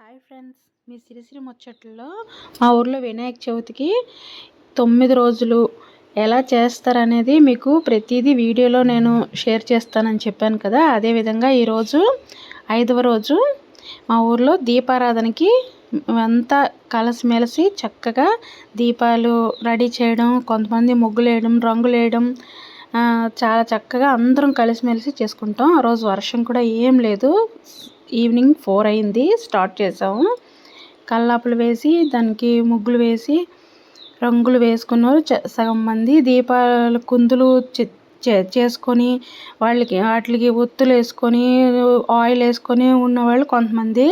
Hi friends, మీ సిరిసిరి ముచ్చట్లలో మా ఊర్లో వినాయక చవితికి 9 రోజులు ఎలా చేస్తారనేది మీకు ప్రతిదీ వీడియోలో నేను షేర్ చేస్తానని చెప్పాను కదా. అదేవిధంగా ఈరోజు 5వ రోజు మా ఊర్లో దీపారాధనకి అంతా కలిసిమెలిసి చక్కగా దీపాలు రెడీ చేయడం, కొంతమంది ముగ్గులు వేయడం, రంగులు వేయడం, చాలా చక్కగా అందరం కలిసిమెలిసి చేసుకుంటాం. ఆ రోజు వర్షం కూడా ఏం లేదు. ఈవినింగ్ 4 అయింది, స్టార్ట్ చేసాము. కల్లాపులు వేసి దానికి ముగ్గులు వేసి రంగులు వేసుకున్నారు. సగం మంది దీపాల కుందులు చేసుకొని వాటికి ఒత్తులు వేసుకొని ఆయిల్ వేసుకొని ఉన్నవాళ్ళు కొంతమంది.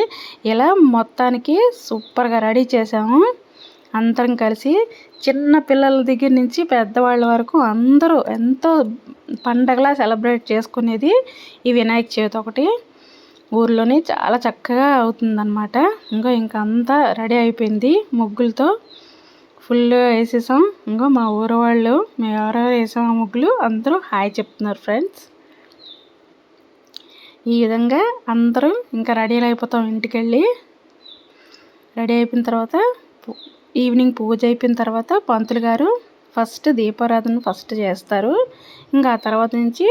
ఇలా మొత్తానికి సూపర్గా రెడీ చేసాము. అందరం కలిసి చిన్న పిల్లల దగ్గర నుంచి పెద్దవాళ్ళ వరకు అందరూ ఎంతో పండగలా సెలబ్రేట్ చేసుకునేది ఈ వినాయక చవితి ఒకటి. ఊర్లోనే చాలా చక్కగా అవుతుందన్నమాట. ఇంకా అంతా రెడీ అయిపోయింది. ముగ్గులతో ఫుల్గా వేసేసాం. మా ఊరు వాళ్ళు మేము ఎవరెవరు వేసాం ఆ ముగ్గులు అందరూ హాయ్ చెప్తున్నారు ఫ్రెండ్స్. ఈ విధంగా అందరం ఇంకా రెడీ అయిపోతాం. ఇంటికి వెళ్ళి రెడీ అయిపోయిన తర్వాత ఈవినింగ్ పూజ అయిపోయిన తర్వాత పంతులు గారు ఫస్ట్ దీపారాధన చేస్తారు. ఇంకా ఆ తర్వాత నుంచి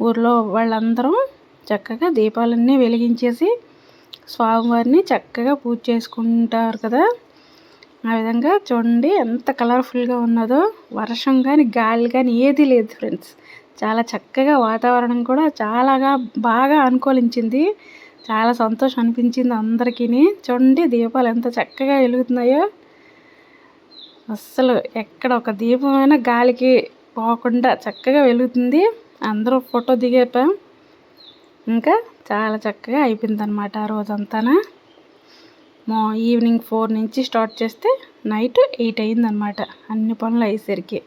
ఊర్లో వాళ్ళందరం చక్కగా దీపాలన్నీ వెలిగించేసి స్వామివారిని చక్కగా పూజ చేసుకుంటారు కదా. ఆ విధంగా చూడండి ఎంత కలర్ఫుల్గా ఉన్నదో. వర్షం కానీ గాలి కానీ ఏదీ లేదు ఫ్రెండ్స్. చాలా చక్కగా వాతావరణం కూడా చాలా బాగా అనుకూలించింది. చాలా సంతోషం అనిపించింది అందరికీ. చూడండి దీపాలు ఎంత చక్కగా వెలుగుతున్నాయో. అస్సలు ఎక్కడ ఒక దీపమైనా గాలికి పోకుండా చక్కగా వెలుగుతుంది. అందరూ ఫోటో దిగేపాం. ఇంకా చాలా చక్కగా అయిపోయిందనమాట ఆ రోజంతా. ఈవినింగ్ 4 నుంచి స్టార్ట్ చేస్తే నైట్ 8 అయిందనమాట అన్ని పనులు అయ్యేసరికి.